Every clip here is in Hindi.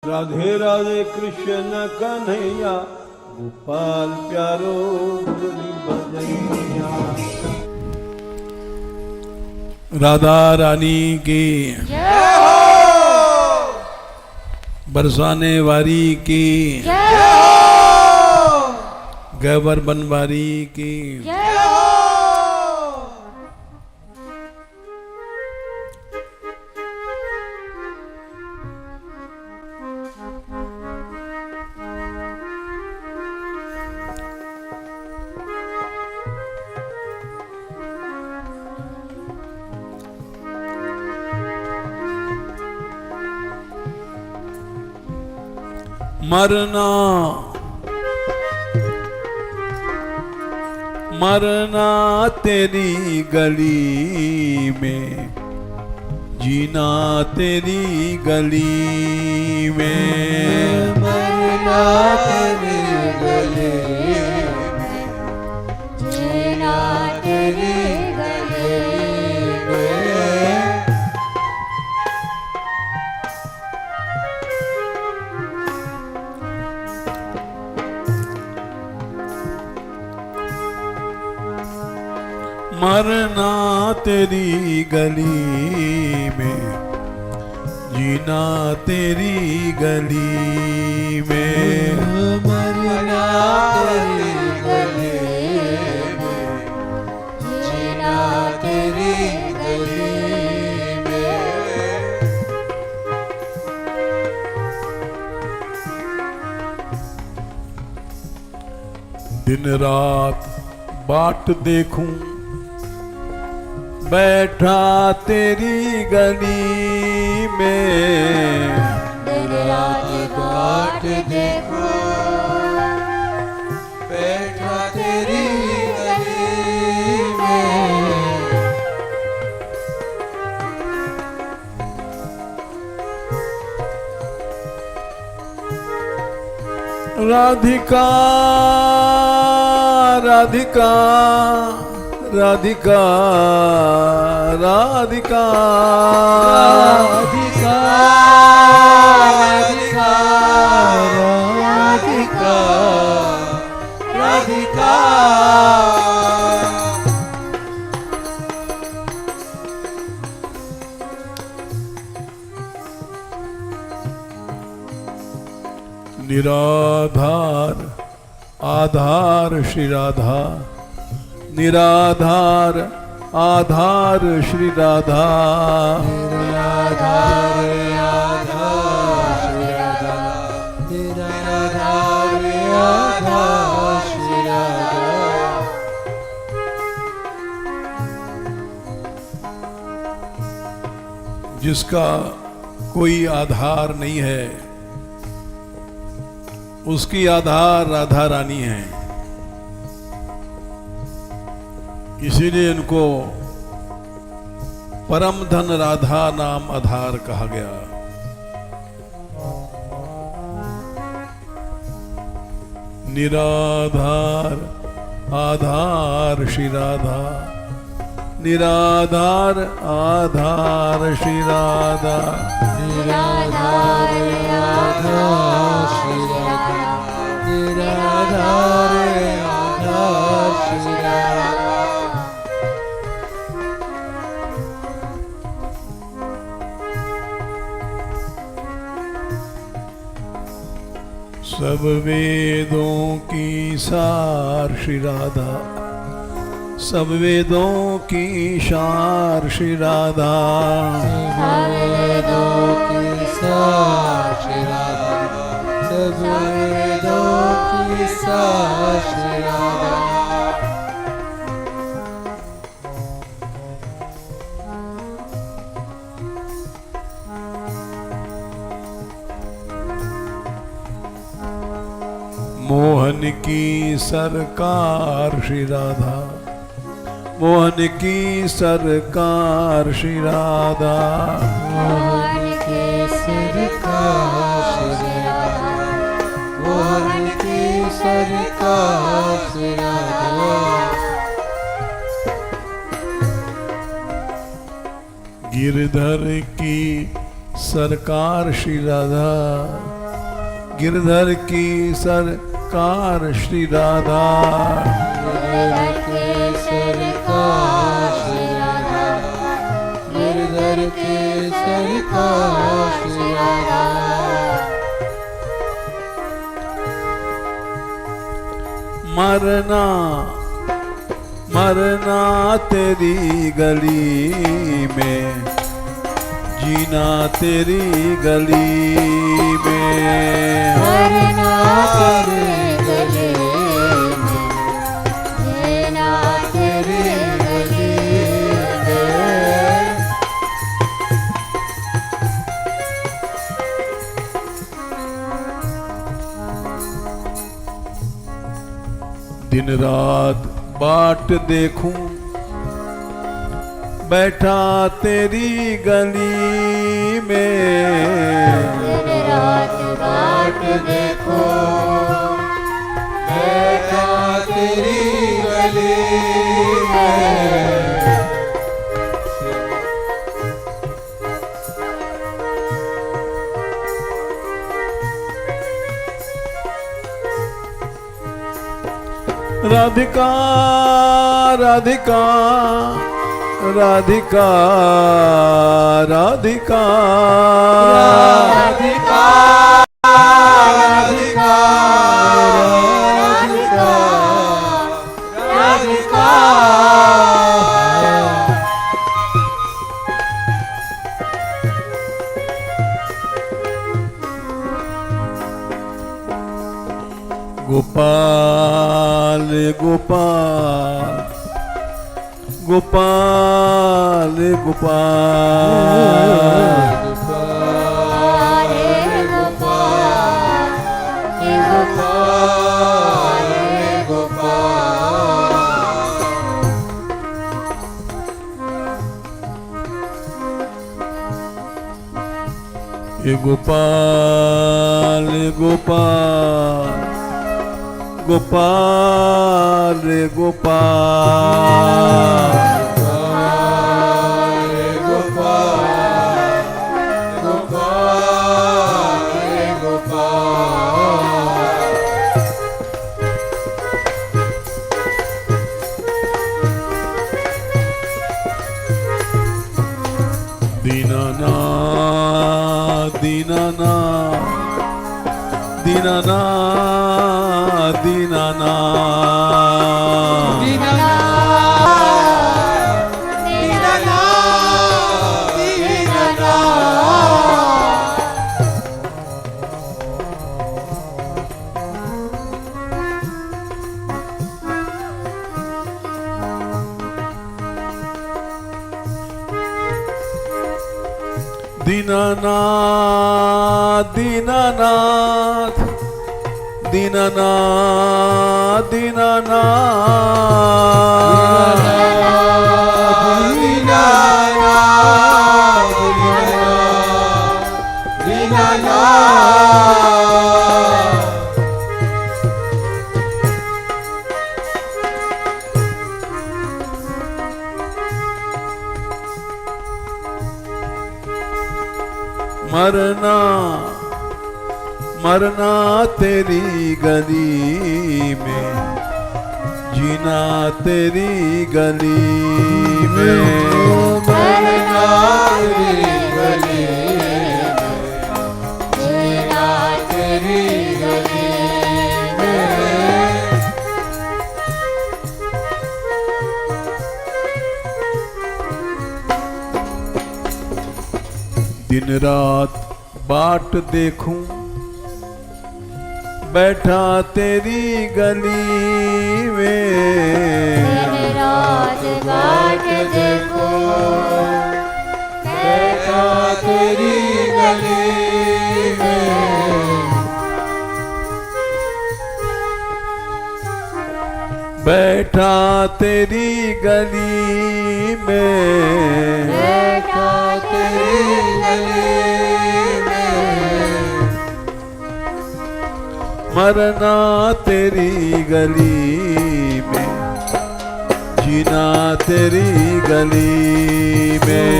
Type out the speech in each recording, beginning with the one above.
राधे राधे कृष्ण कन्हैया गोपाल प्यारो मुरली बजैया। राधा रानी की जय हो, बरसाने वारी की जय हो, गैबर बनवारी की जय हो। मरना मरना तेरी गली में, जीना तेरी गली में। मरना तेरी गली में, जीना तेरी गली में। मरना तेरी गली में, जीना तेरी गली में। मरना तेरी गली में, जीना तेरी गली में। दिन रात बाट देखूं बैठा तेरी गली में। दिन रात बाट देखो, बैठा तेरी गली में। राधिका राधिका राधिका राधिका राधिका राधिका राधिका राधिका। निराधार आधार श्री राधा, निराधार आधार श्री राधा। निराधार आधार श्री राधा, निराधार आधार श्री राधा। जिसका कोई आधार नहीं है उसकी आधार राधा रानी है, इसीलिए इनको परम धन राधा नाम आधार कहा गया। निराधार आधार श्री राधा, निराधार आधार श्री राधा। निराधार आधार श्री राधा, निराधार आधार श्री राधा। सब वेदों की सार श्री राधा, सब वेदों की शार श्री राधा। सब वेदों की सार श्री राधा, सब वेदों की सार श्री राधा। मोहन की सरकार श्री राधा, मोहन की सरकार श्री राधा। मोहन के सरकार श्री राधा, मोहन की सरकार श्री राधा। गिरधर की सरकार श्री राधा, गिरधर की सरकार श्री राधा, गिरधर के सरकार श्री राधा, गिरधर के सरकार श्री राधा। मरना मरना तेरी गली में, जीना तेरी गली में, मरना तेरे गले में, जीना तेरे गले में। दिन रात बाट देखूं बैठा तेरी गली में, दिन रात बाट देखो बैठा तेरी गली में। राधिका राधिका राधिका राधिका राधिका राधिका राधिका राधिका। गोपाल गोपाल गोपाल गोपाल हरे गोपाल, हे गोपाल, हे गोपाल। ये गोपाल गोपाल गोपाल गोपाल। दीनानाथ दीनानाथ दीनानाथ दीनानाथ दीनानाथ दीनानाथ दीनानाथ मरना मरना तेरी गली में, जीना तेरी गली में, मरना तेरी गली में, जीना तेरी गली में। दिन रात बाट देखूं बैठा तेरी गली में, दिन रात बाट देखो बैठा तेरी गली में। बैठा तेरी गली में, बैठा तेरी गली में। मरना तेरी गली में, जीना तेरी गली में,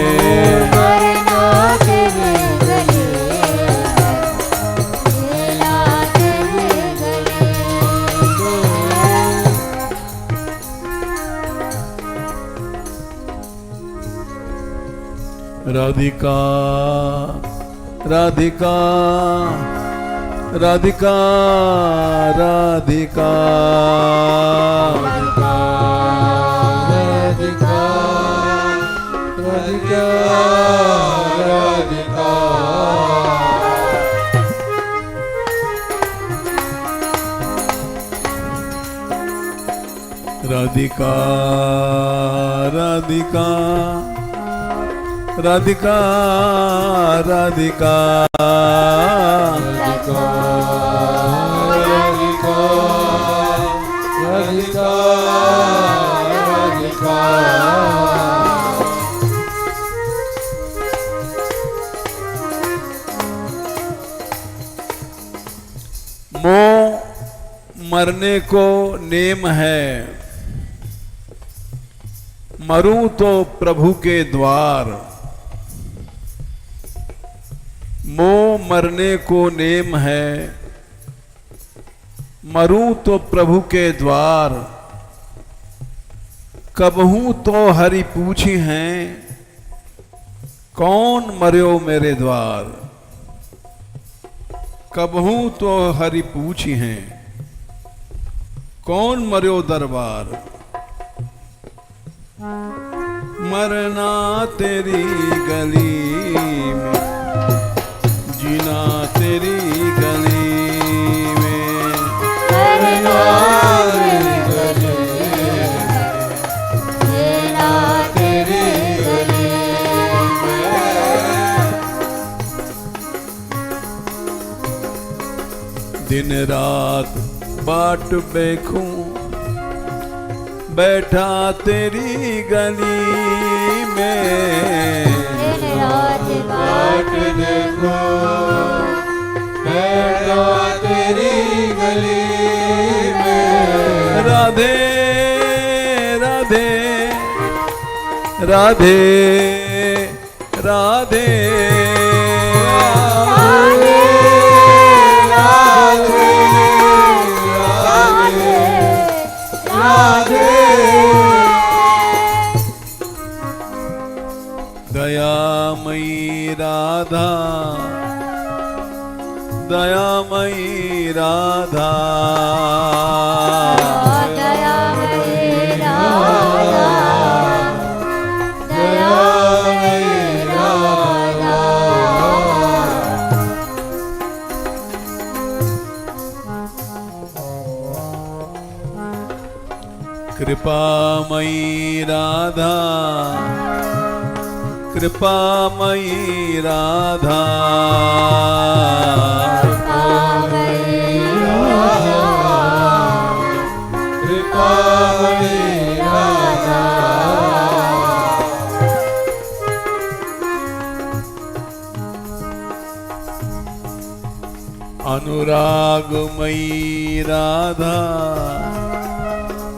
मरना तेरी गली में, जीना राधिका राधिका राधिका राधिका राधिका राधिका राधिका राधिका राधिका राधिका राधिका राधिका राधिका राधिका राधिका मोह मरने को नेम है, मरूं तो प्रभु के द्वार। मोह मरने को नेम है, मरूं तो प्रभु के द्वार। कबहू तो हरि पूछी हैं, कौन मर्यो मेरे द्वार। कबहू तो हरि पूछी हैं, कौन मर्यो दरबार। मरना तेरी गली में, जीना तेरी गली में। मरना तेरी गली में, जीना तेरी गली में। दिन रात बाट देखूं, बैठा तेरी गली में। दिन रात बाट देखो बैठा तेरी गली में। राधे राधे राधे राधे दयामयी राधा, दयामयी राधा। दयामयी राधा, दयामयी राधा। कृपामयी राधा, कृपामयी राधा। कृपामयी राधा, कृपामयी राधा। अनुरागमयी राधा,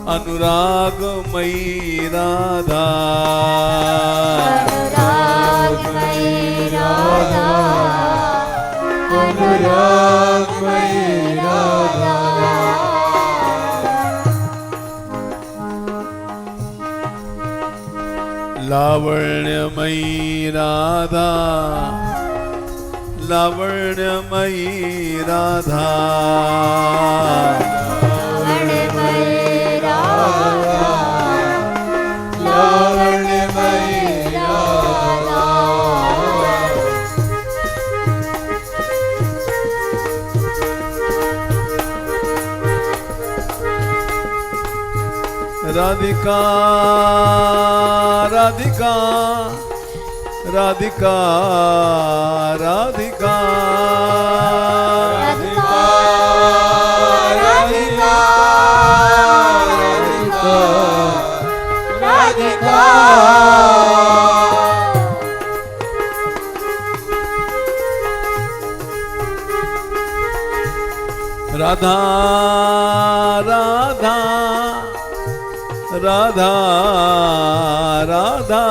अनुरागमयी राधा। अनुरागमयी राधा, अनुरागमयी राधा। लावण्यमयी राधा, लावण्यमयी राधा। लावण्यमयी राधा, लावण्यमयी राधा। राधिका राधिका राधिका राधिका राधिका राधिका राधिका राधा राधा राधा राधा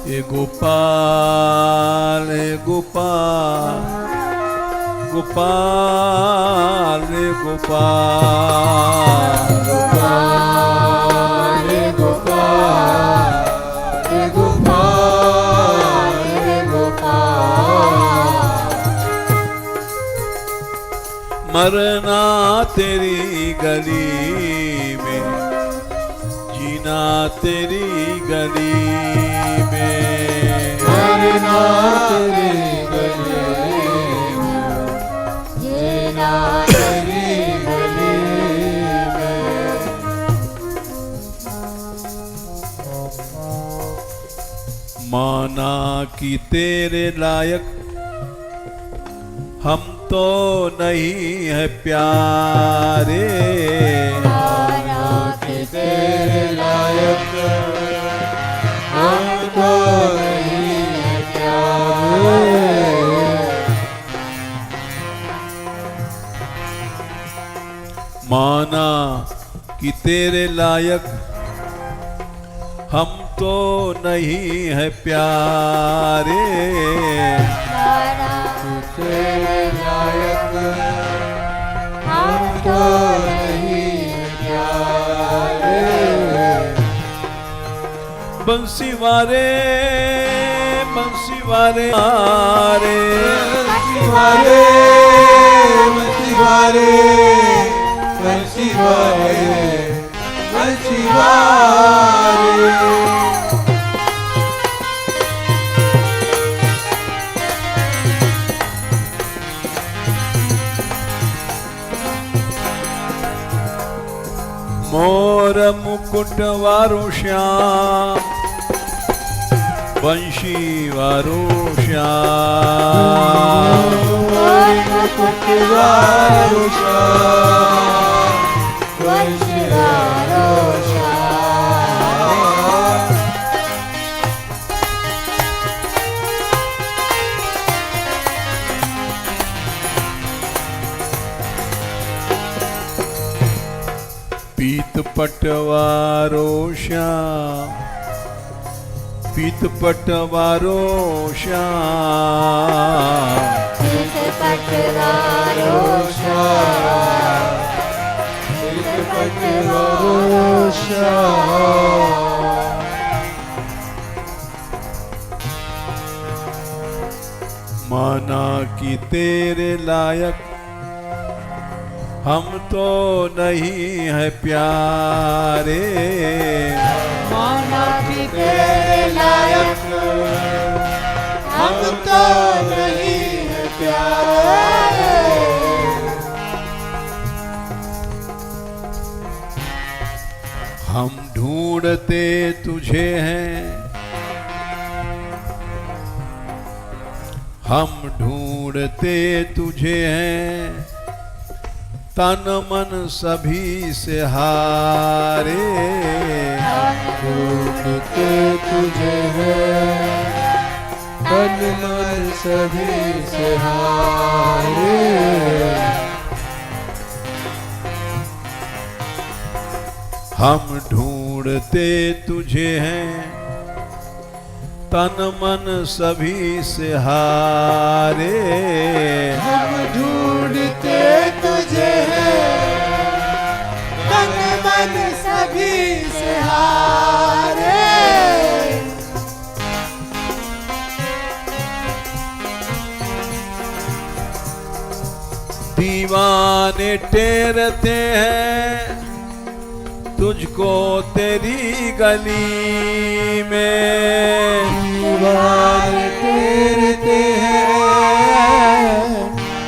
ये गोपाल गोपाल रे गोपाल गोपाल गोपाल गोपाल गोपाल। मरना तेरी गली में, जीना तेरी गली में, मरना तेरी गली में, जीना तेरी गली में। माना कि तेरे लायक हम तो नहीं है प्यारे, माना कि तेरे लायक हम तो नहीं हैं प्यारे। माना कि तेरे लायक हम तो नहीं है प्यारे, माना तेरे लायक हम तो नहीं हैं प्यारे। बंसी वारे बंसी वारे मारे, बंसीवारे बंसीवारे बंसीवारे बंसीवारे। मोर मुकुट वारो श्याम, बंशी वारो श्याम, मुकुटवारो श्याम, बंशीवारो श्याम। पीत पटवारो श्याम, पीत पटवारो श्याम, पटवारो श्याम, पटवारो श्याम। माना कि तेरे लायक हम तो नहीं है प्यारे, माना कि तेरे लायक हम तो नहीं हैं प्यारे। हम ढूंढते तुझे हैं, हम ढूंढते तुझे हैं, तन मन सभी से हारे, ढूंढते तुझे हैं, तन मन सभी से हारे। हम ढूंढते तुझे हैं, तन मन सभी से हारे, हम ढूंढते तुझे हैं, तन मन सभी से हारे। दीवाने टेरते हैं तुझको तेरी गली में, दीवाने टेरते हैं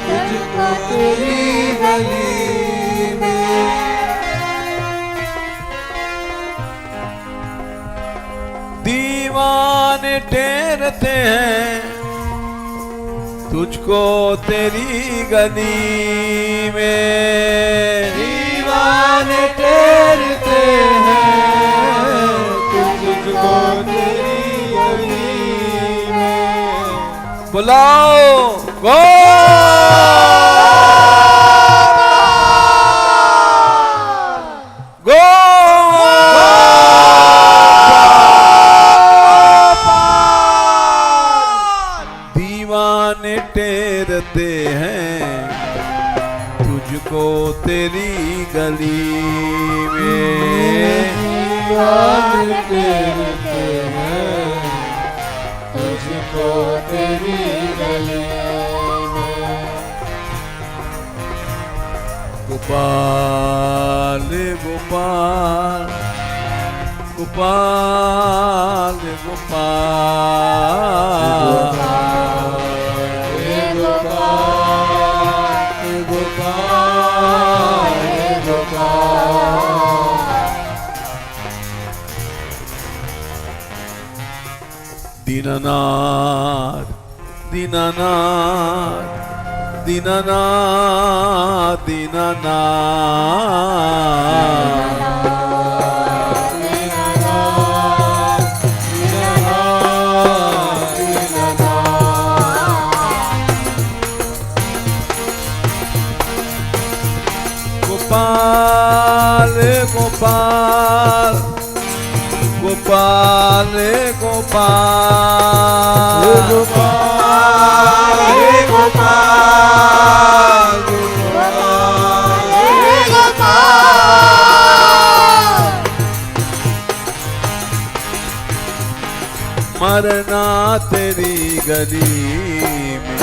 तुझको तेरी गली में। दीवाने टेरते हैं तुझको तेरी गली में, दीवाने टेरते हैं तुझको तेरी गली में। बुलाओ गो गो दीवाने टेरते हैं तेरी गली में। द्वार तेरते हैं तुझको तेरी गली में। गोपाल गोपाल गोपाल गोपाल हे गोपाल हे गोपाल हे गोपाल। दीननाथ दीननाथ दीननाथ दीननाथ गोपाल गोपाल गोपाल गोपाल गोपाल हे गोपाल गोपाल हे गोपाल। मरना तेरी गली में,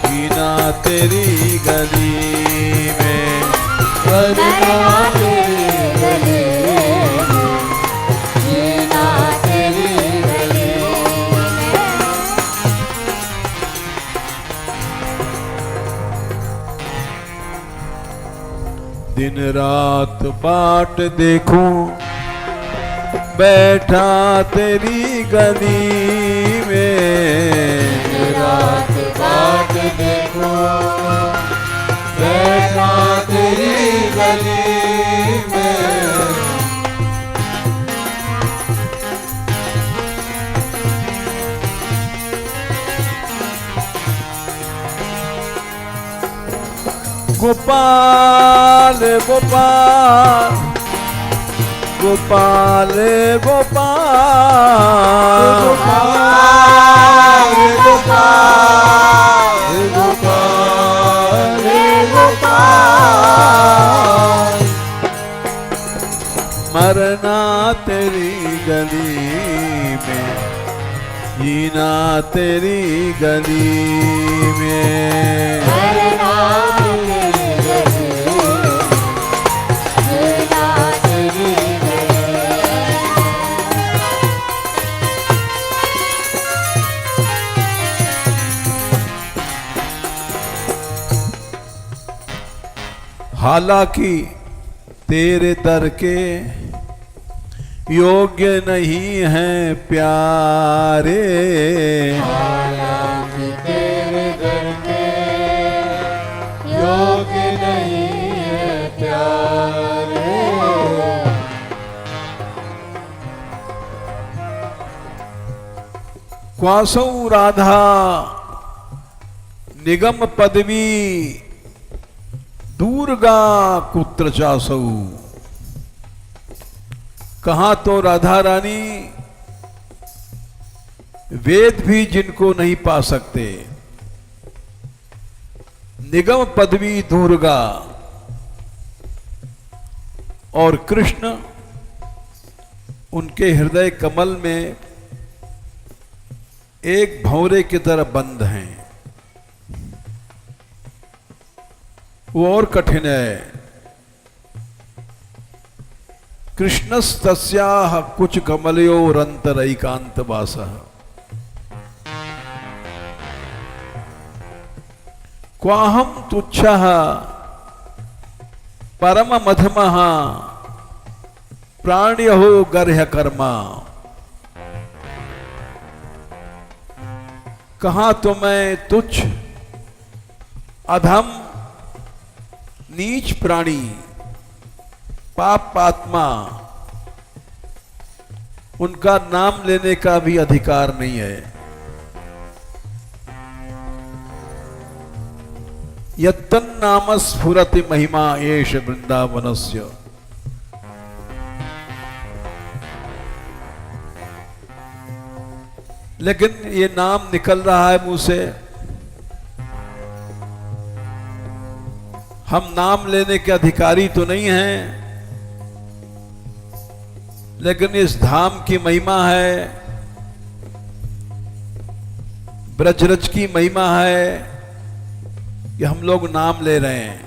जीना तेरी गली में। मरना तेरी गली में, जीना तेरी गली में। दिन रात बाट देखूं बैठा तेरी गली में। रात बाट देखो बैठा तेरी गली में। गोपाल गोपाल गोपाल गोपाल गोपाल गोपाल गोपाल गोपाल। मरना तेरी गली में, जीना तेरी गली में। मरना तेरी गली में, जीना तेरी गली में। हालांकि तेरे दर के योग्य नहीं हैं प्यारे। हालांकि तेरे दर के योग्य नहीं है प्यारे। क्वासौ राधा निगम पदवी दुर्गा कुत्र चासौ। कहा तो राधा रानी वेद भी जिनको नहीं पा सकते, निगम पदवी दुर्गा, और कृष्ण उनके हृदय कमल में एक भंवरे की तरह बंद हैं। वो और कठिन है। कृष्णस्तस्याः कुछ कमलयोरन्तरैकान्त वासः। क्वाहं तुच्छः परम मधमः प्राण्यो गर्ह्य कर्मा। कहा तो मैं तुच्छ अधम नीच प्राणी पाप आत्मा, उनका नाम लेने का भी अधिकार नहीं है। यत्तन्नाम स्फुरति महिमा एष वृंदावनस्य। लेकिन ये नाम निकल रहा है मुंह से, हम नाम लेने के अधिकारी तो नहीं हैं, लेकिन इस धाम की महिमा है, ब्रजरज की महिमा है कि हम लोग नाम ले रहे हैं।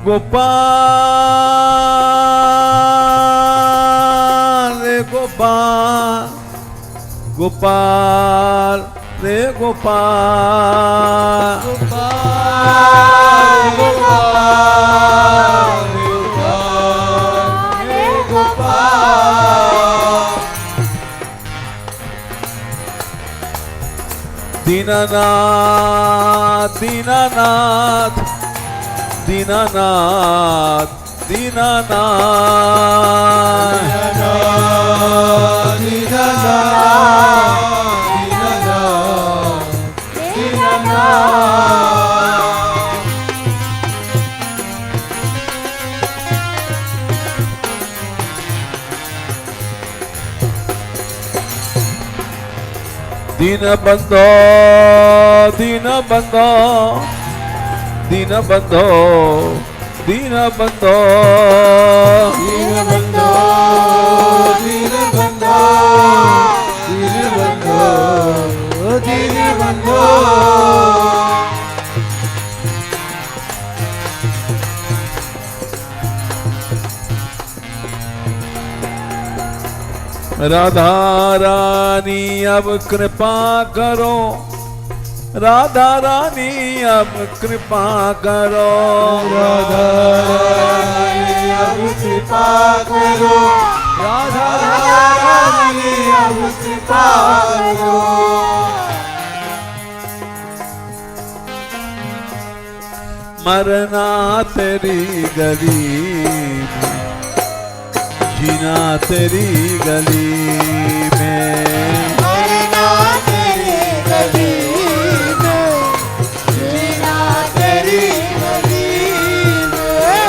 गोपाल रे गोपाल, गोपाल रे गोपाल, गोपाल गोपाल गोपाल रे गोपाल। दीनानाथ दीनानाथ दीनानाथ दीनानाथ, दीनबंधो दीनबंधो दीनबंधो दीनबंधो दीनबंधो दीनबंधो दीनबंधो दीनबंधो। राधा रानी अब कृपा करो, राधा रानी अब कृपा करो, राधा रानी अब कृपा करो, राधा रानी अब कृपा करो। मरना तेरी गली में, जीना तेरी गली में, मरना तेरी गली में, जीना तेरी गली में।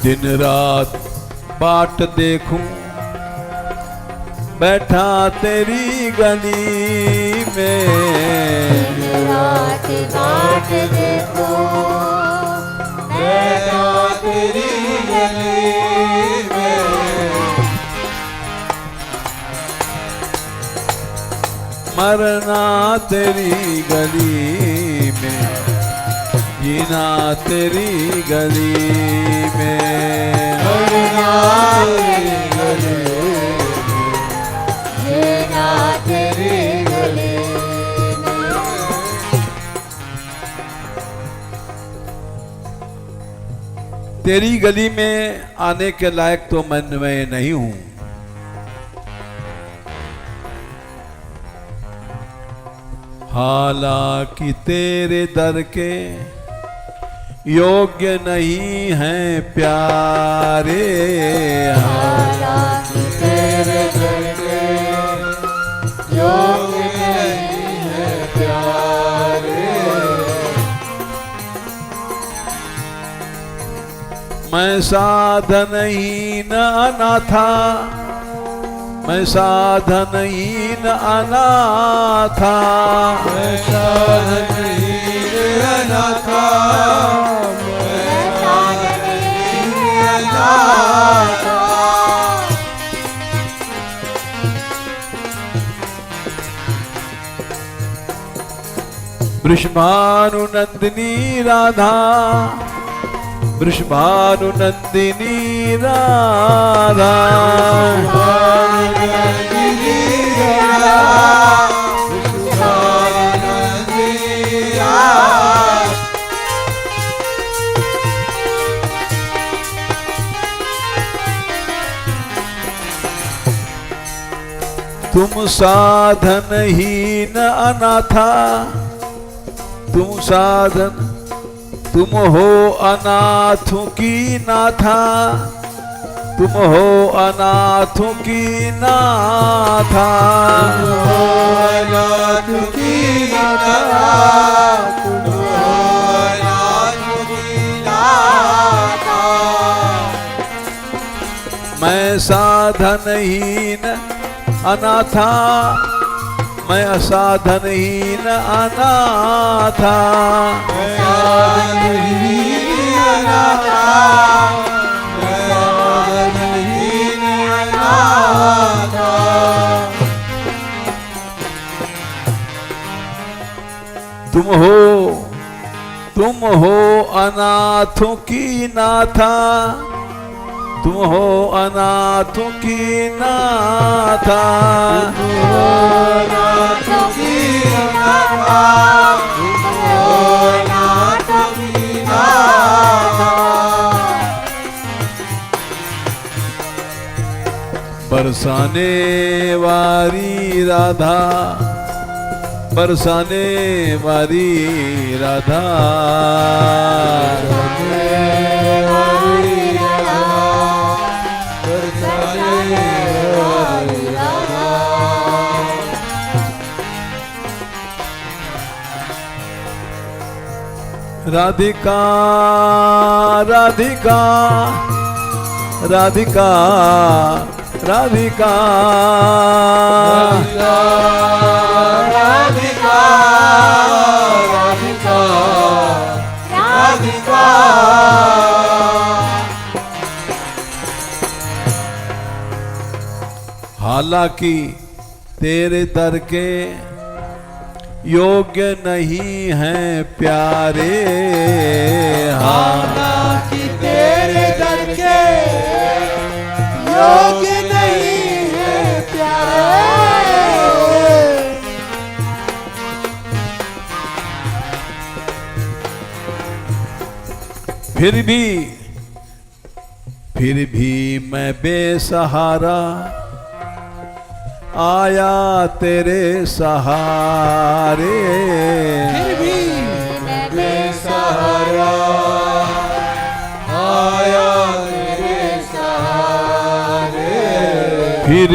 दिन रात बाट देखूं बैठा तेरी गली में, रात बाट देखो, बैठा तेरी गली में। मरना तेरी गली में, जीना तेरी गली में, मरना तेरी गली में, जीना तेरी गली में। तेरी गली में आने के लायक तो मैं नहीं हूं, हालांकि तेरे दर के योग्य नहीं हैं प्यारे, हालांकि तेरे दर के योग्य नहीं है प्यारे। मैं साधनहीन अनाथा, मैं साधनहीन अनाथा, मैं साधनहीन अनाथा, मैं साधनहीन अनाथा। वृषभानुनंदिनी राधा, वृषभानुनंदिनी राधा, वृषभानुनंदिनी राधा, वृषभानुनंदिनी राधा। तुम साधनहीन अनाथा, तुम साधन, तुम हो अनाथों की नाथा, तुम हो अनाथों की नाथा, अनाथ की नाथा, तुम हो अनाथ की नाथा। मैं साधनहीन अनाथा, मैं असाधनहीन अनाथा, साधनहीन अनाथा, साधनहीन अनाथा। तुम हो अनाथों की नाथा, तुम हो अनाथों की नाथा। अनाथों की नाथा, अनाथों की नाथा। बरसाने वारी राधा, बरसाने वारी राधा, राधिका राधिका राधिका राधिका राधिका राधिका राधिका। हालांकि तेरे दर के योग्य नहीं हैं प्यारे, हालांकि तेरे दर के योग्य नहीं है प्यारे। फिर भी मैं बेसहारा आया तेरे सहारे। फिर भी मैं बेसहारा आया तेरे सहारे। फिर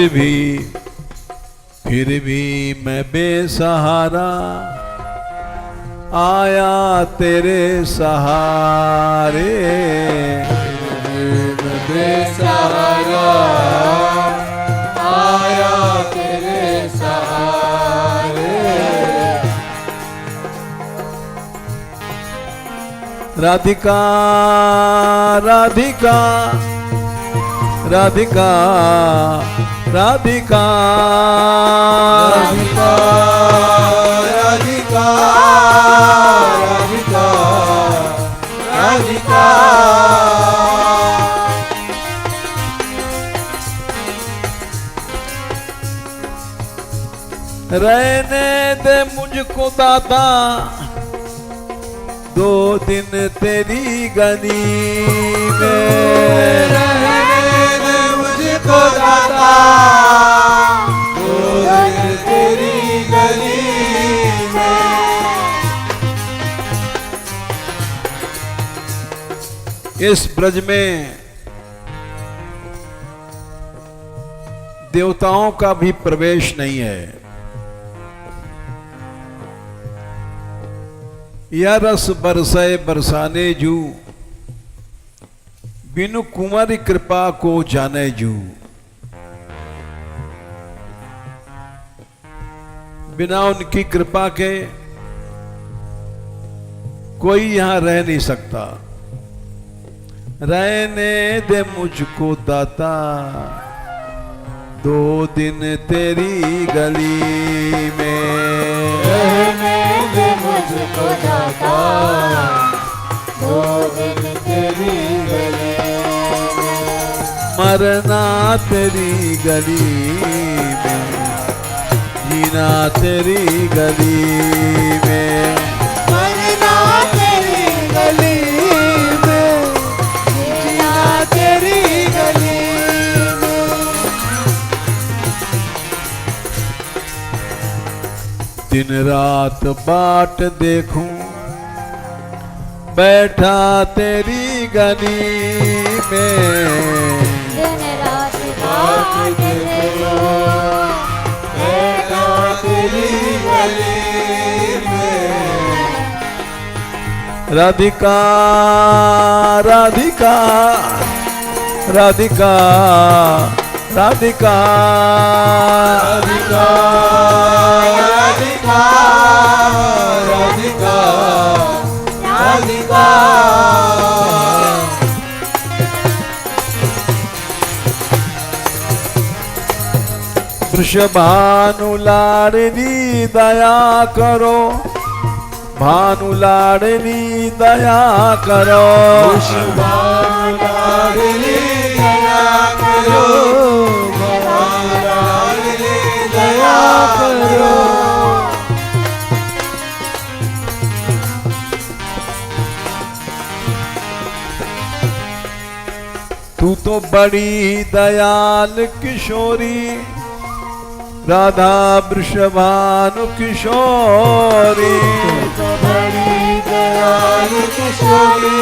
भी मैं बेसहारा आया तेरे सहारे। मैं बेसहारा आया तेरे सहारे। राधिका राधिका राधिका राधिका राधिका राधिका राधिका राधिका। रहने दे मुझको दाता 2 दिन तेरी गली में। रहने दे मुझको दाता 2 दिन तेरी गली में। इस ब्रज में देवताओं का भी प्रवेश नहीं है। यह रस बरसे बरसाने जू, बिनु कुंवर कृपा को जाने जू। बिना उनकी कृपा के कोई यहां रह नहीं सकता। रहने दे मुझको दाता 2 दिन तेरी गली में। रहने दे मुझको दाता 2 दिन तेरी गली में। मरना तेरी गली में, जीना तेरी गली में। मरना तेरी गली में, जीना तेरी गली में। दिन रात बाट देखूं बैठा तेरी गली में। दिन रात बाट देखो बैठा तेरी गली में। राधिका राधिका राधिका राधिका राधिका राधिका राधिका राधिका वृषभानुलारिणी दया करो, भानुलारिणी दया करो, वृषभानुलारिणी दया करो, भानुलारिणी दया करो। तू तो बड़ी दयाल किशोरी, राधा वृषभानु किशोरी, बड़ी दयाल किशोरी,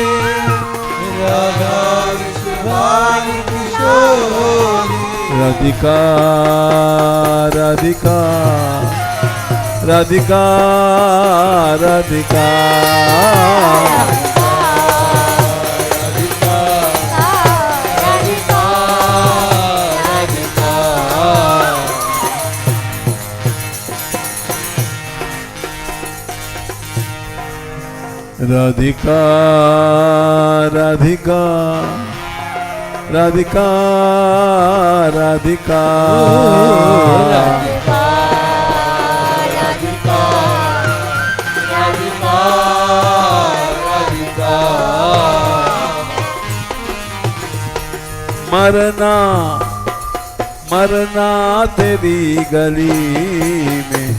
राधा वृषभानु किशोरी। राधिका राधिका राधिका राधिका राधिका राधिका राधिका राधिका राधिका राधिका राधिका राधिका। मरना मरना तेरी गली में,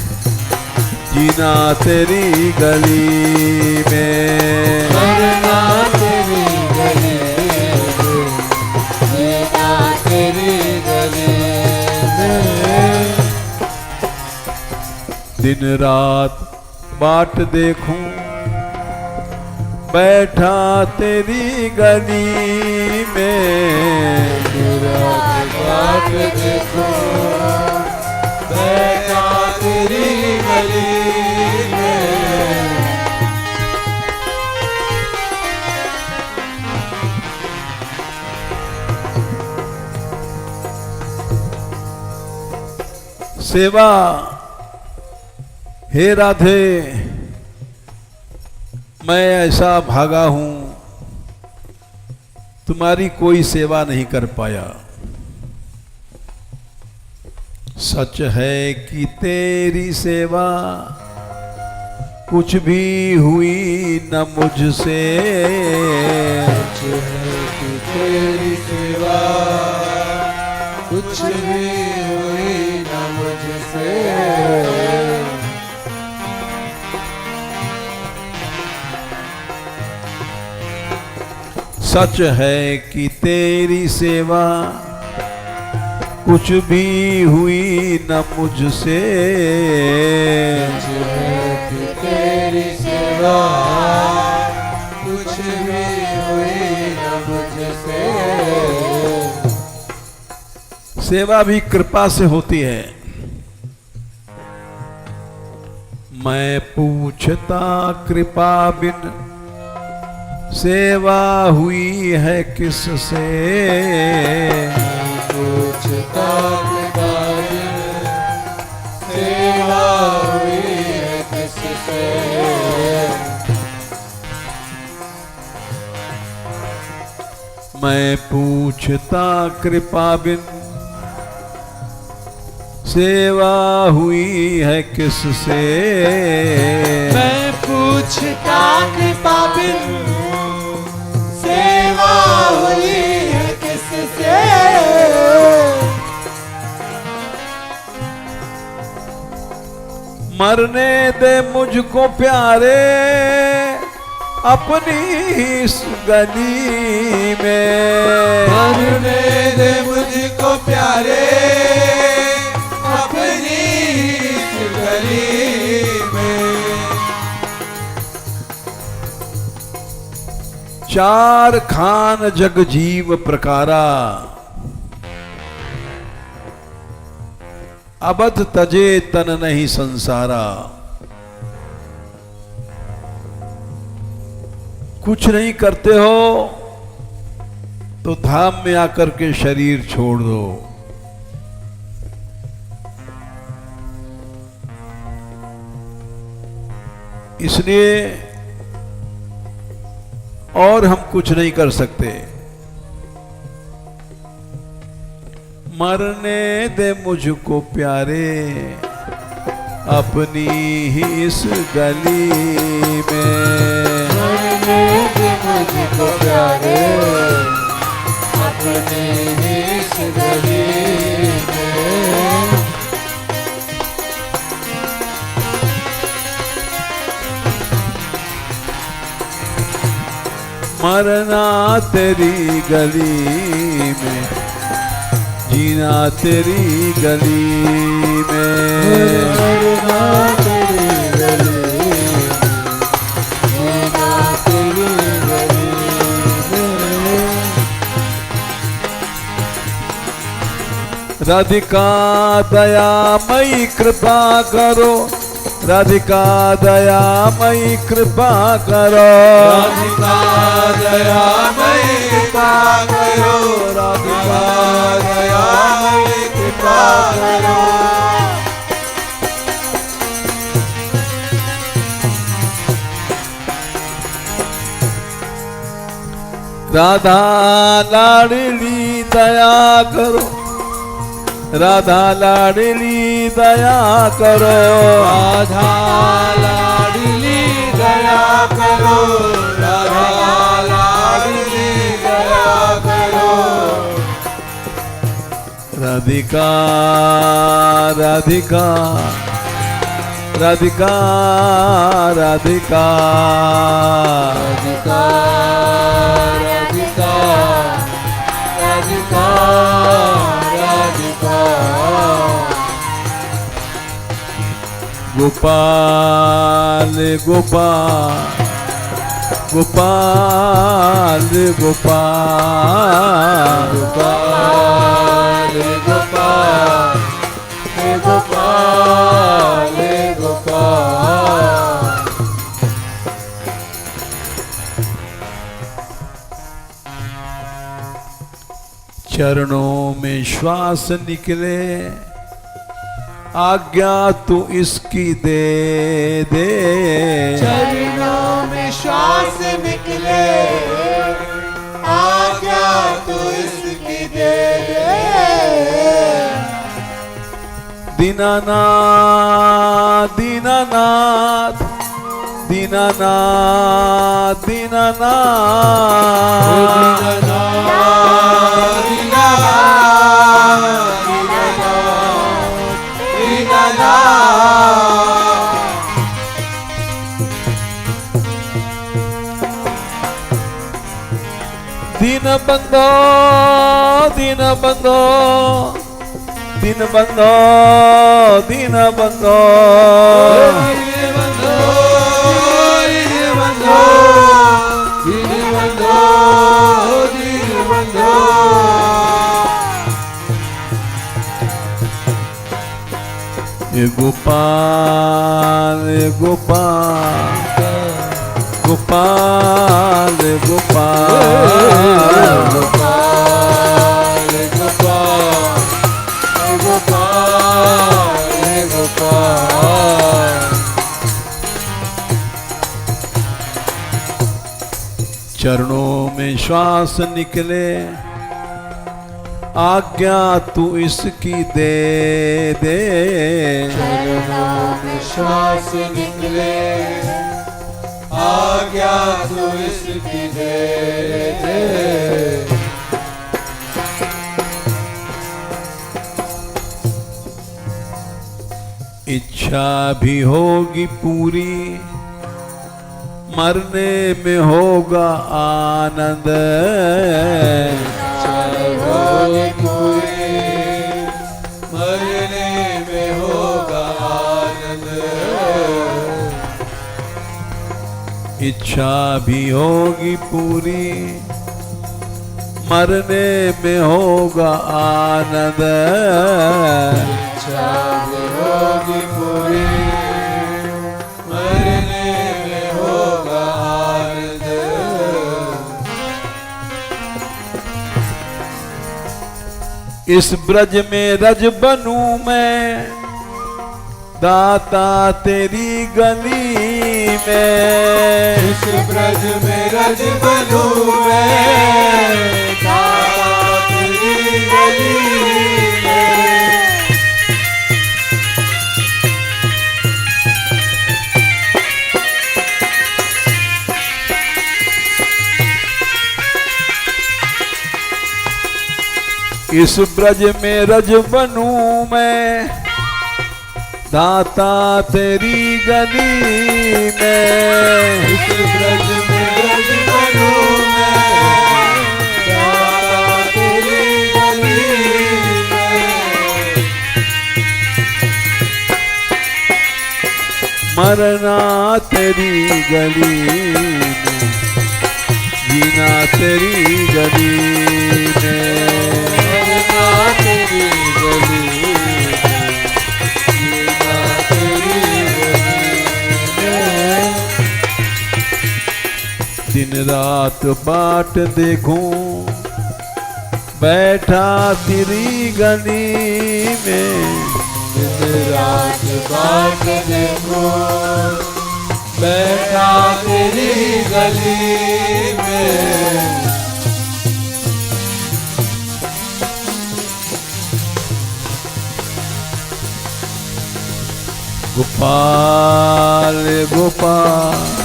जीना तेरी गली में, मरना तेरी गली में, जीना तेरी गली में। दिन रात बाट देखूं बैठा तेरी गली में, रात बाट देखो बैठा तेरी गली में। सेवा हे राधे मैं ऐसा भागा हूं, तुम्हारी कोई सेवा नहीं कर पाया। सच है कि तेरी सेवा कुछ भी हुई न मुझसे, सच है कि तेरी सेवा कुछ भी हुई न मुझसे। सच है कि तेरी सेवा कुछ भी हुई न मुझसे, सच है कि तेरी सेवा कुछ भी हुई न मुझसे। सेवा भी कृपा से होती है। मैं पूछता कृपा बिन सेवा हुई है किससे, पूछता कृपा बिन सेवा हुई है किससे। मैं पूछता कृपा बिन सेवा हुई है किससे, मैं पूछता कृपा बिन सेवा हुई है किससे। मरने दे मुझको प्यारे अपनी इस गली में, मरने दे मुझको प्यारे अपनी इस गली में। चार खान जग जीव प्रकारा, अबध तजे तन नहीं संसारा। कुछ नहीं करते हो तो धाम में आकर के शरीर छोड़ दो, इसलिए और हम कुछ नहीं कर सकते। मरने दे मुझको प्यारे अपनी ही इस गली में। मरने दे मुझको प्यारे अपनी ही इस गली में। मरना तेरी गली में, जीना तेरी गली में। मरना तेरी गली में, जीना तेरी गली में। राधिका दयामयी कृपा करो, राधिका दयामयी कृपा करो। राधिका दयामयी कृपा करो, राधिका दयामयी कृपा करो। राधा लाडली दया करो, राधा लाडली दया करो। राधा लाडली दया करो, राधा लाडली दया करो। राधिका राधिका राधिका राधिका राधिका राधिका राधिका राधिका। गोपाल गोपाल गोपाल गोपाल गोपाल गोपाल गोपाल गोपाल। चरणों में श्वास निकले, आज्ञा तू इसकी दे दे। चरणों में श्वास निकले, आज्ञा तू इसकी दे दे। दीनानाथ दीनानाथ दीनानाथ दीनानाथ। दीन बंदो दीन बंदो दीन बंदो दीन बंदो। गोपाल गोपाल गोपाल गोपाल गोपाल गोपाल गोपाल गोपाल। चरणों में श्वास निकले, आज्ञा तू इसकी दे दे। चरणों में श्वास निकले, आज्ञा तू इसकी दे दे। इच्छा भी होगी पूरी, मरने में होगा आनंद। होगी पूरी, मरने में होगा आनंद। इच्छा भी होगी पूरी, मरने में होगा आनंद। इच्छा भी होगी पूरी, मरने में होगा आनंद। इस ब्रज में रज बनूं मैं, दाता तेरी गली में, इस ब्रज में रज बनूं मैं, दाता तेरी गली में। इस ब्रज में रज बनूं मैं, दाता तेरी गली में। इस ब्रज में रज बनूं मैं, दाता तेरी गली में। मरना तेरी गली में, जीना तेरी गली में। मरना तेरी गली में, जीना तेरी गली में। दिन रात बाट देखूं, बैठा तेरी गली में। दिन रात बाट देखूं, बैठा तेरी गली में। गोपाल गोपाल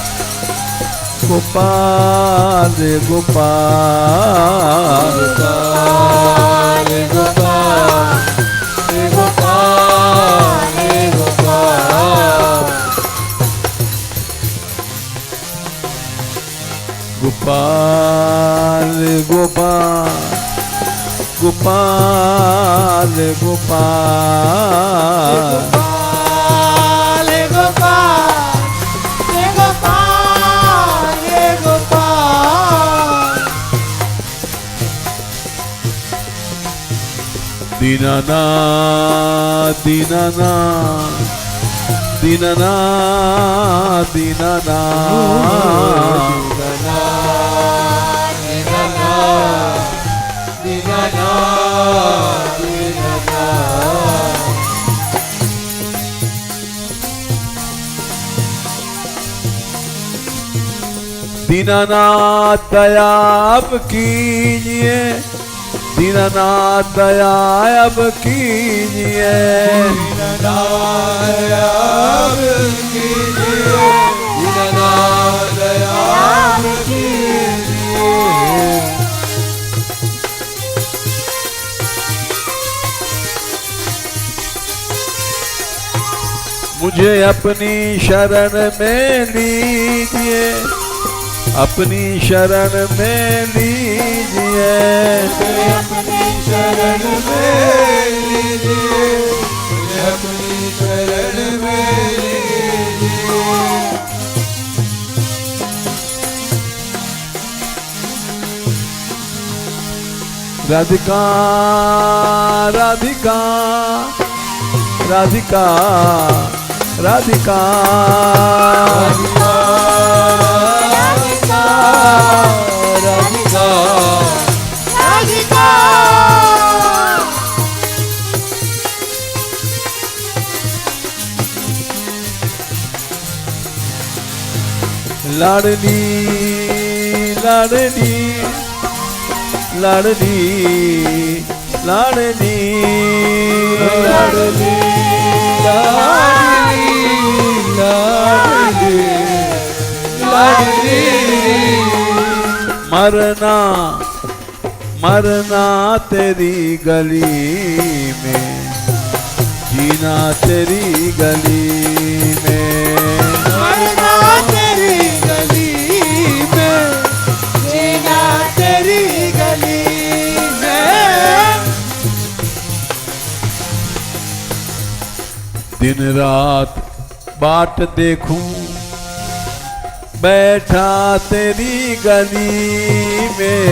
गोपाल गोपाल गोपाल गोपाल गोपाल गोपाल गोपाल गोपाल गोपाल दीनानाथ दीनानाथ दीनानाथ दीनानाथ दीनानाथ दया अब कीजिए, दीनानाथ दया अब कीजिए। दीनानाथ दया अब कीजिए, दीनानाथ दया अब कीजिए। मुझे अपनी शरण में लीजिए, अपनी शरण में लीजिए। मुझे अपनी शरण में लीजिए, मुझे अपनी शरण में लीजिए। राधिका राधिका राधिका राधिका राधिका राधिका लाडली लाडली लाडली लाडली लाडली लाडली लाडली मरना मरना तेरी गली में, जीना तेरी गली में। मरना तेरी गली में, जीना तेरी गली में। दिन रात बाट देखूं, बैठा तेरी गली में।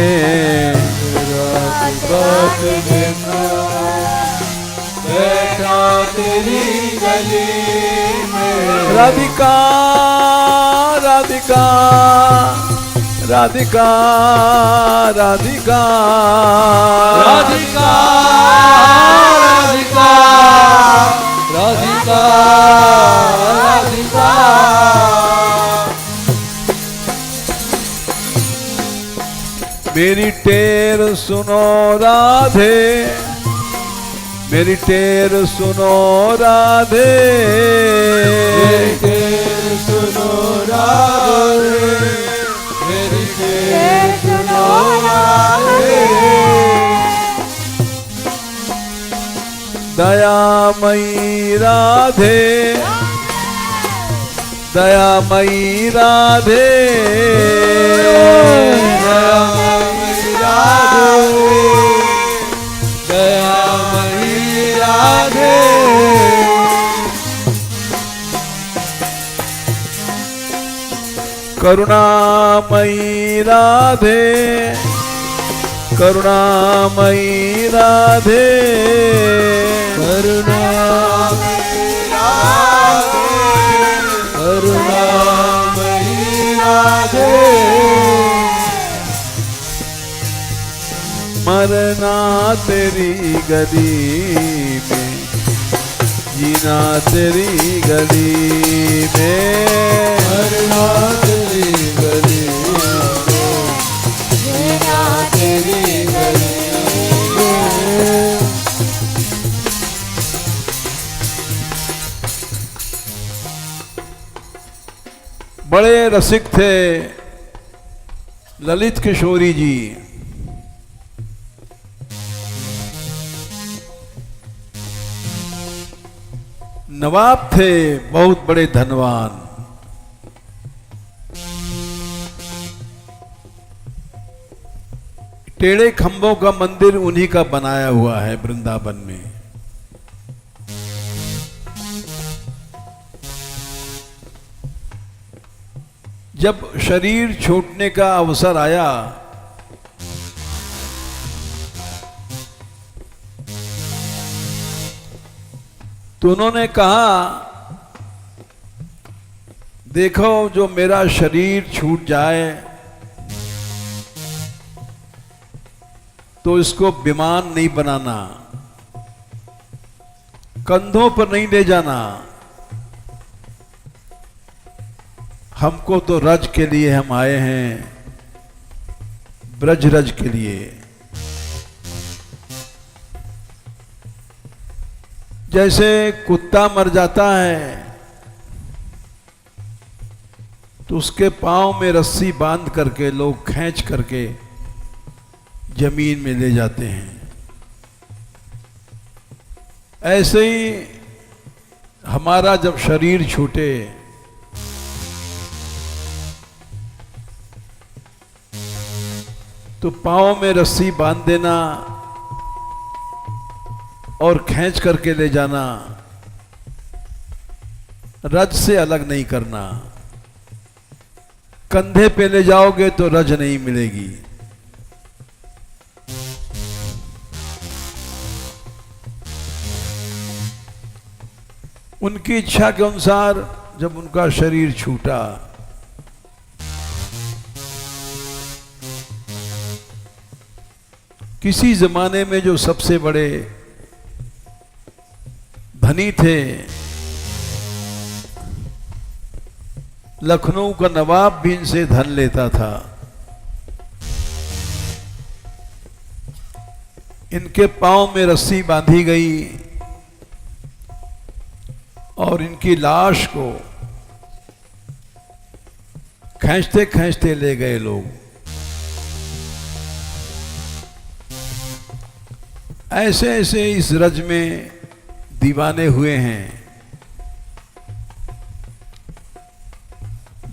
रात बाट देखूं, बैठा तेरी गली में। राधिका राधिका राधिका राधिका राधिका राधिका राधिका राधिका मेरी टेर सुनो राधे, मेरी टेर सुनो राधे, मेरी टेर सुनो राधे, मेरी टेर सुनो राधे। दयामयी राधे, दयामयी राधे, दयामयी राधे, दयामयी राधे। करुणामयी राधे, करुणामयी राधे, करुणामयी राधे, करुणामयी राधे। मरना तेरी गली में, जीना तेरी गली में, मरना तेरी गली में, जीना तेरी गली में। बड़े रसिक थे ललित किशोरी जी। नवाब थे बहुत बड़े धनवान। टेढ़े खंभों का मंदिर उन्हीं का बनाया हुआ है वृंदावन में। जब शरीर छूटने का अवसर आया तो उन्होंने कहा, देखो जो मेरा शरीर छूट जाए तो इसको विमान नहीं बनाना, कंधों पर नहीं ले जाना, हमको तो रज के लिए हम आए हैं, ब्रज रज के लिए। जैसे कुत्ता मर जाता है तो उसके पांव में रस्सी बांध करके लोग खींच करके जमीन में ले जाते हैं, ऐसे ही हमारा जब शरीर छूटे तो पांव में रस्सी बांध देना और खींच करके ले जाना, रज से अलग नहीं करना। कंधे पे ले जाओगे तो रज नहीं मिलेगी। उनकी इच्छा के अनुसार जब उनका शरीर छूटा किसी जमाने में जो सबसे बड़े धनी थे, लखनऊ का नवाब भी इनसे धन लेता था। इनके पांव में रस्सी बांधी गई और इनकी लाश को खींचते खींचते ले गए लोग। ऐसे ऐसे इस रज में दीवाने हुए हैं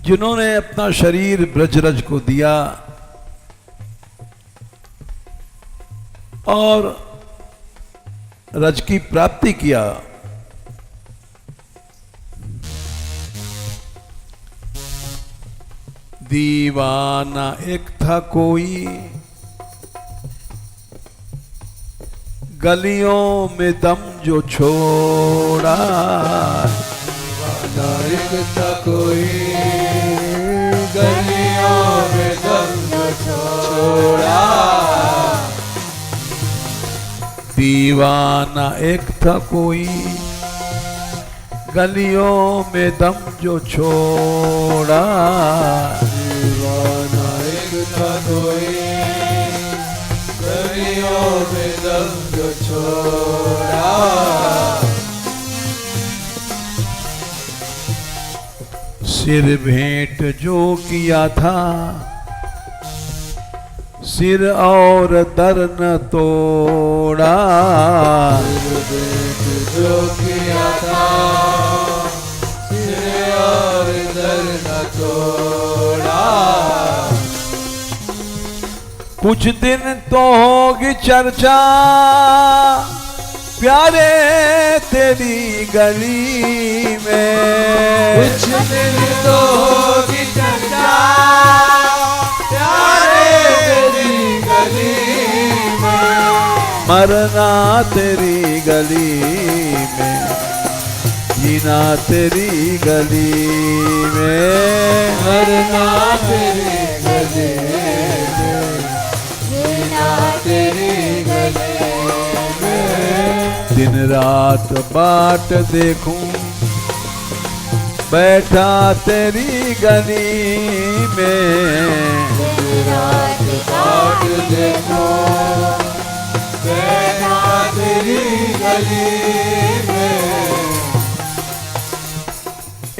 जिन्होंने अपना शरीर ब्रजरज को दिया और रज की प्राप्ति किया। दीवाना एक था कोई गलियों में दम जो छोड़ा, एक था कोई गलियों में दम जो छोड़ा। दीवाना एक था कोई गलियों में दम जो छोड़ा, दीवाना एक था कोई, गलियों में दम जो छोड़ा। सिर भेंट जो किया था, सिर और दर न तोड़ा, सिर भेंट जो किया था, सिर और दर न तोड़ा। कुछ दिन तो होगी चर्चा प्यारे तेरी गली में, कुछ दिन तो होगी चर्चा प्यारे तेरी गली में, मरना तेरी गली में, जीना तेरी गली में, मरना तेरी गली में, जीना तेरी गली में। दिन रात बाट देखूं बैठा तेरी गली में, रात बाट देखो बैठा तेरी गली में।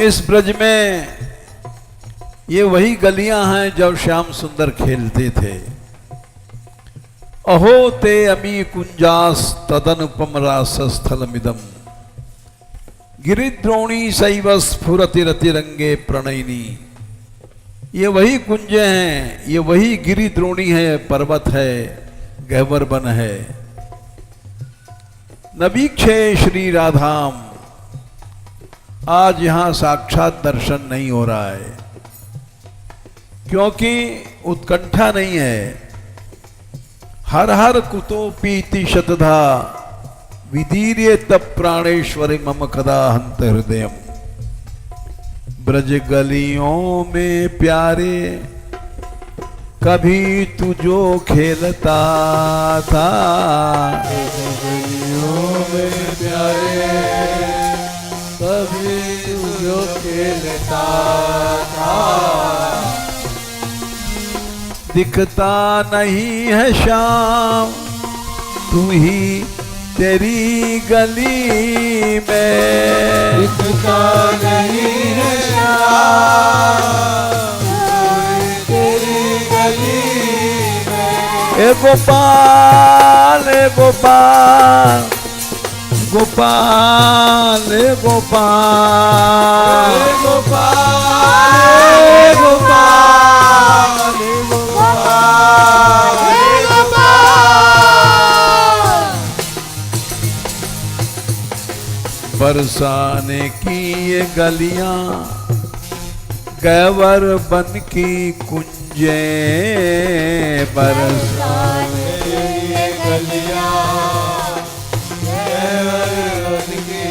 इस ब्रज में ये वही गलियां हैं जब श्याम सुंदर खेलते थे। अहो ते अमी कुंजास तदनुपम रासस्थलमिदम, गिरिद्रोणी शैव स्फुरति रतिरंगे प्रणयिनी। ये वही कुंजे हैं, ये वही गिरिद्रोणी है, पर्वत है, गहवर वन है। नवीक्षे श्री राधाम, आज यहां साक्षात दर्शन नहीं हो रहा है क्योंकि उत्कंठा नहीं है। हर हर कुतो पीति शतधा, विदीर्य तप प्राणेश्वरी मम कदा हंत हृदयम। ब्रज गलियों में प्यारे कभी तू जो खेलता था, गलियों में प्यारे कभी तू जो खेलता था। दिखता नहीं है श्याम तू ही तेरी गली में, दिखता नहीं है श्याम तेरी गली में। ए गोपाल ए गोपाल, गोपाल ए गोपाल, हे गोपाल हे गोपाल हे गोपाल हे गोपाल। बरसाने की ये गलियां गैवर बन की कुंजे, बरसाने ये गलियां गैवर बन की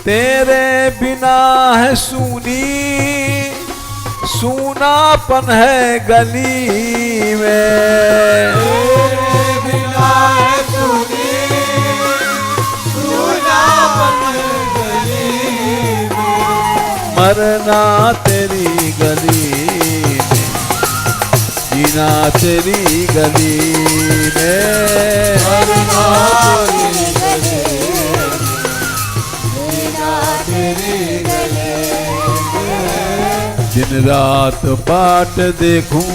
तेरे बिना है सूनी, सूनापन है गली में। तेरे बिना है सुनी सूनापन गली में। मरना तेरी गली में, जीना तेरी गली में, मरना तेरी गली में, जीना तेरी गली में। दिन रात बाट देखूं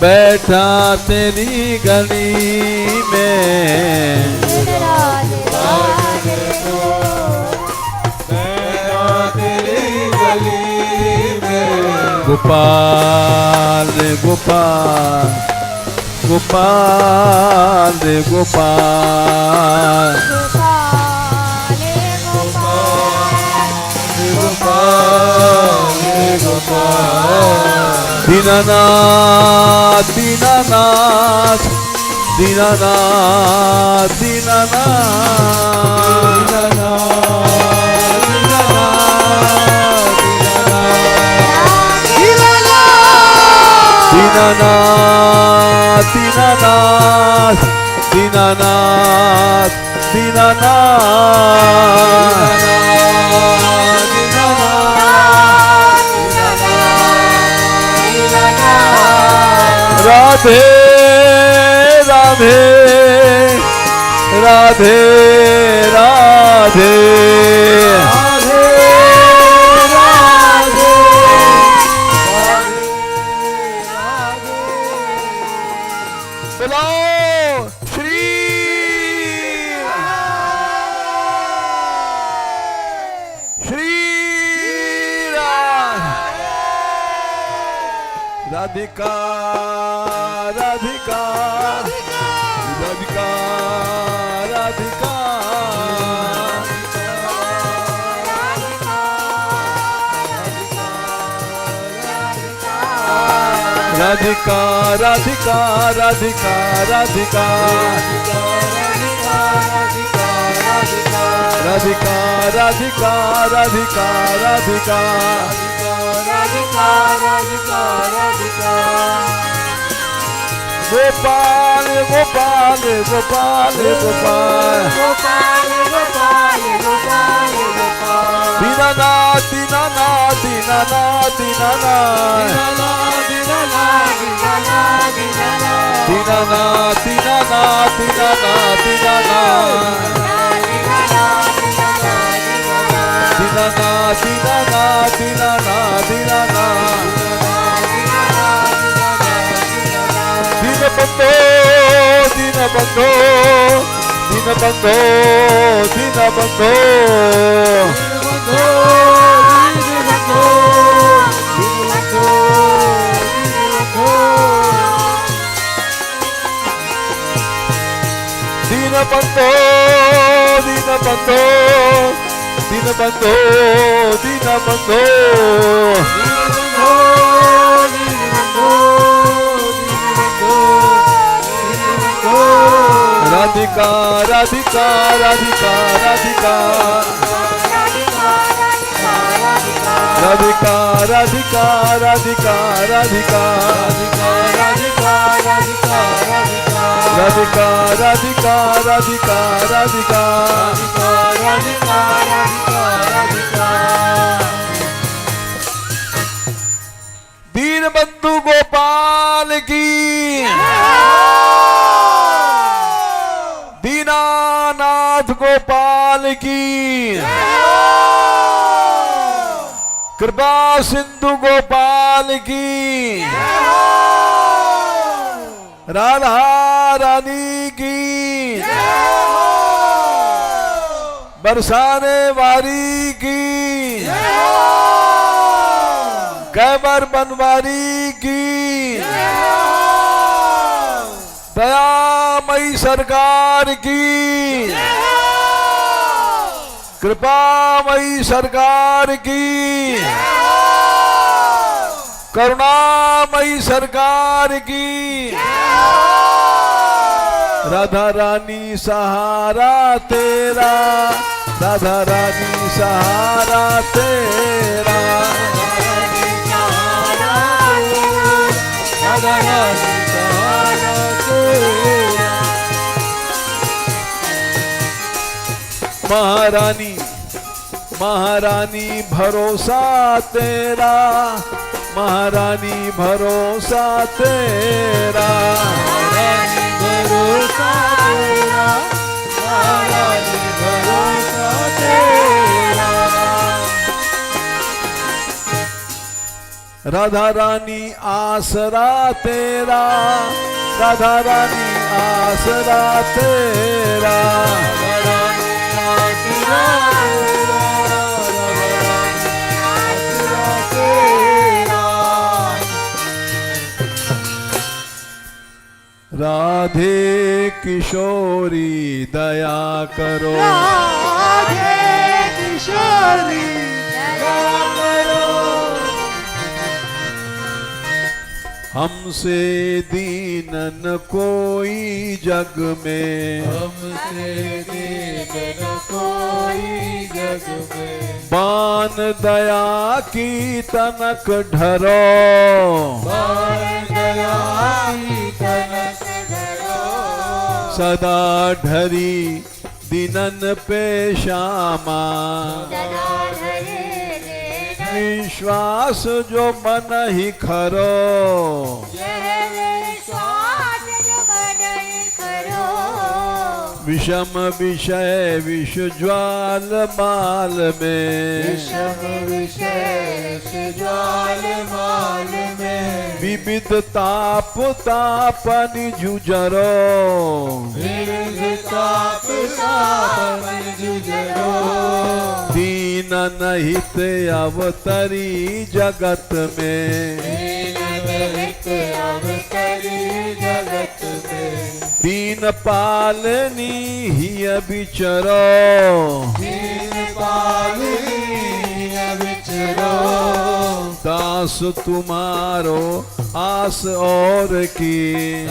बैठा तेरी गली में, गोपाल गोपाल गोपाल गोपाल, दीनानाथ दीनानाथ दीनानाथ दीनानाथ दीनानाथ दीनानाथ दीनानाथ दीनानाथ राधे राधे राधे राधे बोलो श्री श्री राधिका राधिका राधिका राधिका राधिका राधिका राधिका राधिका राधिका राधिका राधिका राधिका गोपाल गोपाल गोपाल गोपाल दीनानाथ दीनानाथ दीनानाथ दीनानाथ दीनानाथ दीनानाथ दीनानाथ दीनानाथ दीनानाथ दीनानाथ दीनबंधो दीनबंधो दीनबंधो दीनबंधो दीनबंधो दीनबंधो दीनबंधो दीनबंधो राधिका राधिका राधिका राधिका राधिका राधिका राधिका राधिका राधिका राधिका राधिका राधिका दीनबंधु गोपाल की दीनानाथ गोपाल की कृपा सिंधु गोपाल की राधा रानी की बरसाने वारी की कैबर बनवारी की दयामयी सरकार की कृपामयी सरकार की करुणामयी सरकार की राधा रानी सहारा तेरा राधा रानी सहारा तेरा राधा रानी सहारा तेरा महारानी महारानी भरोसा तेरा महारानी भरोसा तेरा महारानी भरोसा तेरा महारानी भरोसा तेरा राधा रानी आसरा तेरा राधा रानी आसरा तेरा राधे किशोरी दया करो राधे किशोरी दया करो हमसे दीनन कोई जग में हमसे दीनन कोई जग में बान दया की तनक ढरो बान दया की तनक सदा ढरी दिनन पे श्यामा विश्वास जो मन ही खरो विषम विषय विष ज्वाल माल में विविध ताप तापन जुजरो दीन नहित अवतरी जगत में दीन पालनी ही बिचरो दास तुम्हारो आस और की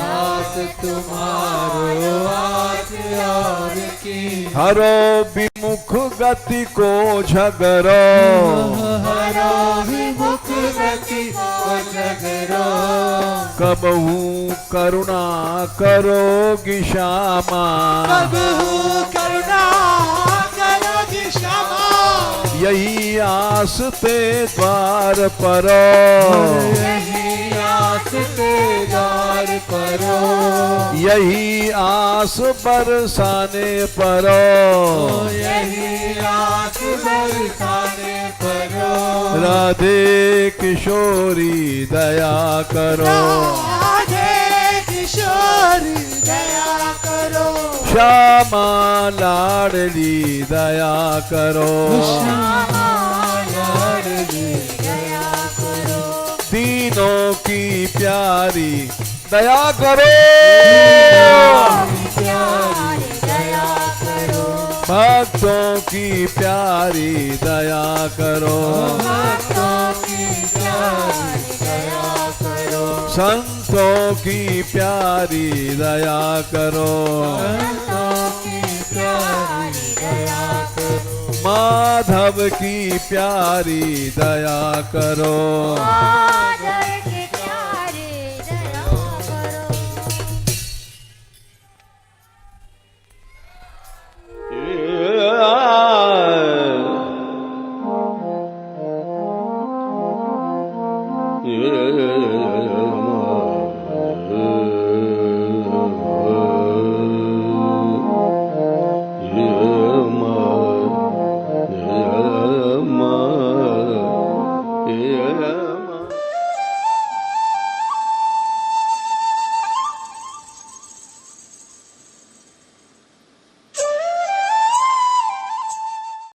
हरो विमुख गति को झगरो कबहू करुणा करोगी श्यामा यही आस ते द्वार परो यही आस बरसाने परो राधे किशोरी दया करो श्यामा लाडली दया करो दीनों की प्यारी दया करो भक्तों की प्यारी दया करो संतों की प्यारी दया करो माधव की प्यारी दया करो Yeah.